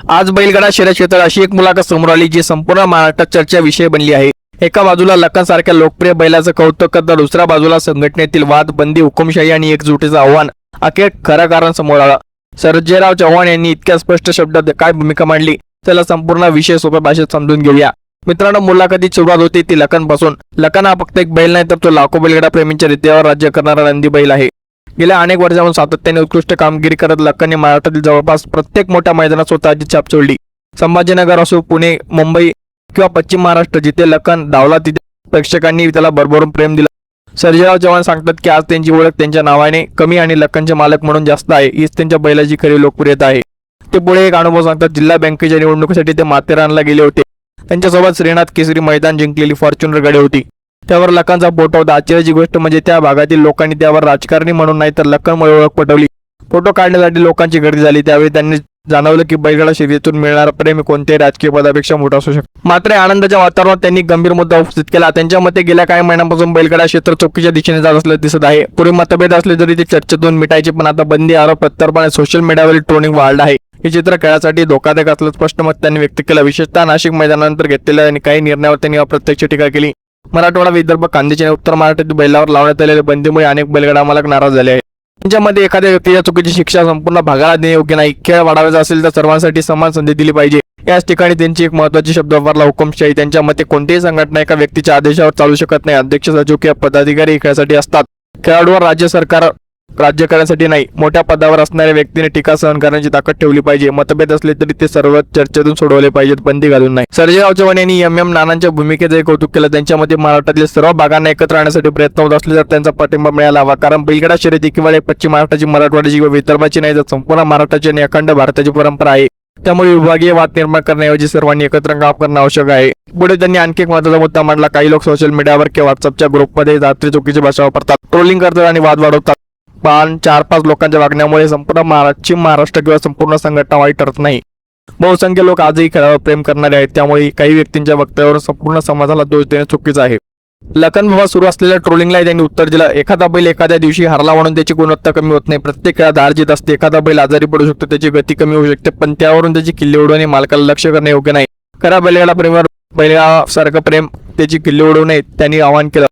आज बैलगाडा शर्यत क्षेत्रात अशी एक मुलाखत समोर आली जी संपूर्ण महाराष्ट्रात चर्चा विषय बनली आहे। एका बाजूला लखन सारख्या लोकप्रिय बैलाचं कौतुक तर दुसऱ्या बाजूला संघटनेतील वाद, बंदी, हुकुमशाही आणि एकजुटीचं आव्हान। अखेर खरं कारण समोर आलं। सर्जेराव चव्हाण यांनी इतक्या स्पष्ट शब्दात काय भूमिका मांडली, चला संपूर्ण विषय सोप्या भाषेत समजून घेऊया। मित्रांनो, मुलाखतीची सुरुवात होती ती लखन पासून। लखन हा फक्त एक बैल नाही तर तो लाखो बैलगाडा प्रेमींच्या हृदयावर राज्य करणारा नंदी बैल आहे। गेल्या अनेक वर्षांपासून सातत्याने उत्कृष्ट कामगिरी करत लखनने महाराष्ट्रातील जवळपास प्रत्येक मोठ्या मैदानात स्वतःची छाप सोडली। संभाजीनगर असो, पुणे, मुंबई किंवा पश्चिम महाराष्ट्र, जिथे लखन धावला तिथे प्रेक्षकांनी त्याला भरभरून प्रेम दिलं। सर्जेराव चव्हाण सांगतात की आज त्यांची ओळख त्यांच्या नावाने कमी आणि लखनचे मालक म्हणून जास्त आहे। हीच त्यांच्या बैलाची खरी लोकप्रियता आहे। ते पुढे एक अनुभव सांगतात। जिल्हा बँकेच्या निवडणुकीसाठी ते माथेरानला गेले होते। त्यांच्यासोबत श्रीनाथ केसरी मैदान जिंकलेली फॉर्च्युनर गाडी होती। त्यावर लखनचा फोटो होता। आश्चर्याची गोष्ट म्हणजे त्या भागातील लोकांनी त्यावर राजकारणी म्हणून नाही तर लखनमुळे ओळख पटवली। फोटो काढण्यासाठी लोकांची गर्दी झाली। त्यावेळी त्यांनी जाणवलं की बैलगाडा शर्यतीतून मिळणारा प्रेम कोणत्याही राजकीय पदापेक्षा मोठा असू शकतो। मात्र आनंदाच्या वातावरणात त्यांनी गंभीर मुद्दा उपस्थित केला। त्यांच्या मते गेल्या काही महिन्यांपासून बैलगाडा क्षेत्र चुकीच्या दिशेने जात असल्याचे दिसत आहे। पूर्वी मतभेद असले तरी ते चर्चेतून मिटायचे, पण आता बंदी, आरोप, प्रत्यार्पण, सोशल मीडियावरील ट्रोलिंग वाढलं आहे। हे चित्र खेळासाठी धोकादायक असल्याचं स्पष्ट मत त्यांनी व्यक्त केलं। विशेषतः नाशिक मैदानानंतर घेतलेल्या आणि काही निर्णयावर त्यांनी अप्रत्यक्ष टीका केली। मराठवाडा, विदर्भ, खानदेश आणि उत्तर महाराष्ट्रातील बैलावर लावण्यात आलेल्या बंदीमुळे अनेक बैलगाडा मालक नाराज झाले आहेत। त्यांच्यामध्ये एखाद्या व्यक्तीच्या चुकीची शिक्षा संपूर्ण भागाला देणे योग्य नाही। खेळ वाढवायचा असेल तर सर्वांसाठी समान संधी दिली पाहिजे। याच ठिकाणी त्यांची एक महत्त्वाची शब्द वापरला, हुकुमशाही। त्यांच्या मते कोणतीही संघटना एका व्यक्तीच्या आदेशावर चालू शकत नाही। अध्यक्ष, सचिव किंवा पदाधिकारी खेळासाठी असतात। खेळाडूवर राज्य सरकार राज्य करण्यासाठी नाही। मोठ्या पदावर असणाऱ्या व्यक्तीने टीका सहन करण्याची ताकद ठेवली पाहिजे। मतभेद असले तरी ते सर्व चर्चेतून सोडवले पाहिजेत, बंदी घालून नाही। सर्जेराव चव्हाण यांनी एम नानांच्या भूमिकेचे कौतुक केलं। त्यांच्या मते महाराष्ट्रातील सर्व भागांना एकत्र आणण्यासाठी प्रयत्न होत असले तर त्यांचा पाठिंबा मिळाला हवा। कारण बैलगाडा शर्यती केवळ एक पश्चिम महाराष्ट्राची, मराठवाड्याची किंवा विदर्भाची नाही तर संपूर्ण महाराष्ट्राची आणि अखंड भारताची परंपरा आहे। त्यामुळे विभागीय वाद निर्माण करण्याऐवजी सर्वांनी एकत्र काम करणं आवश्यक आहे। पुढे त्यांनी आणखी एक महत्त्वाचा मुद्दा मांडला। काही लोक सोशल मीडियावर किंवा व्हॉट्सअपच्या ग्रुपमध्ये रात्री चुकीची भाषा वापरतात, ट्रोलिंग करतात आणि वाद वाढवतात। पण 4-5 लोकांच्या वागण्यामुळे संपूर्ण महाराष्ट्र किंवा संपूर्ण संघटना वाईट ठरत नाही। बहुसंख्य लोक आजही खेळावर प्रेम करणारे आहेत। त्यामुळे काही व्यक्तींच्या वक्तव्यावर संपूर्ण समाजाला दोष देणे चुकीचं आहे। लखन बाबा सुरू असलेल्या ट्रोलिंगला त्यांनी उत्तर दिलं, एखादा बैल एखाद्या दिवशी हरला म्हणून त्याची गुणवत्ता कमी होत नाही। प्रत्येक खेळात हार जीत असते। एखादा बैल आजारी पडू शकतो, त्याची गती कमी होऊ शकते, पण त्यावरून त्याची किल्ली उडवणे मालकाला लक्ष करणे योग्य नाही। खरा बैलगाडा प्रेमावर बैलासारखं प्रेम त्याची किल्ली उडवू नये, त्यांनी आवाहन केलं।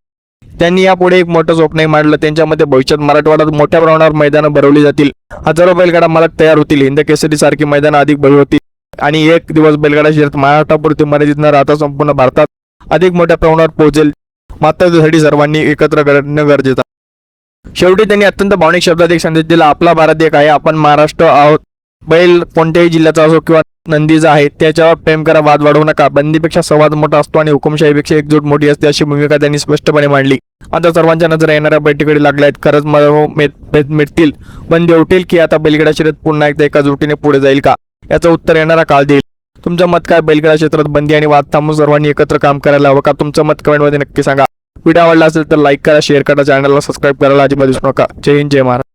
त्यांनी यापुढे एक मोठं स्वप्नही मांडलं। त्यांच्या मते भविष्यात मराठवाड्यात मोठ्या प्रमाणावर मैदानं भरवली जातील। हजारो बैलगाडा मालक तयार होतील। हिंद केसरी सारखी मैदानं अधिक भरली होतील आणि एक दिवस बैलगाडा शर्यत महाराष्ट्रापुरती मर्यादित न राहता संपूर्ण भारतात अधिक मोठ्या प्रमाणावर पोहोचेल। मात्र त्यासाठी सर्वांनी एकत्र करणं गरजेचं आहे। शेवटी त्यांनी अत्यंत भावनिक शब्दात एक संदेश दिला, आपला भारत एक आहे, आपण महाराष्ट्र आहोत। बैल कोणत्याही जिल्ह्याचा असो किंवा नंदीचा आहे, त्याच्यावर प्रेम करा, वाद वाढवू नका। बंदीपेक्षा संवाद मोठा असतो आणि हुकुमशाहीपेक्षा एकजूट मोठी असते, अशी भूमिका त्यांनी स्पष्टपणे मांडली। आता सर्वांच्या नजर येणाऱ्या बैठकीकडे लागल्या आहेत। खरंच मिटतील, बंदी उठेल की आता बैलगाडा शर्यत पुन्हा एकदा एका जुटीने पुढे जाईल का, याचं उत्तर येणारा काळ देईल। तुमचं मत काय? बैलगाडा क्षेत्रात बंदी आणि वाद थांबून सर्वांनी एकत्र काम करायला हवं का? तुमचं मत कमेंटमध्ये नक्की सांगा। व्हिडिओ आवडला असेल तर लाईक करा, शेअर करा, चॅनलला सबस्क्राईब करायला अजिबात विसरू नका। जय हिंद, जय महाराष्ट्र।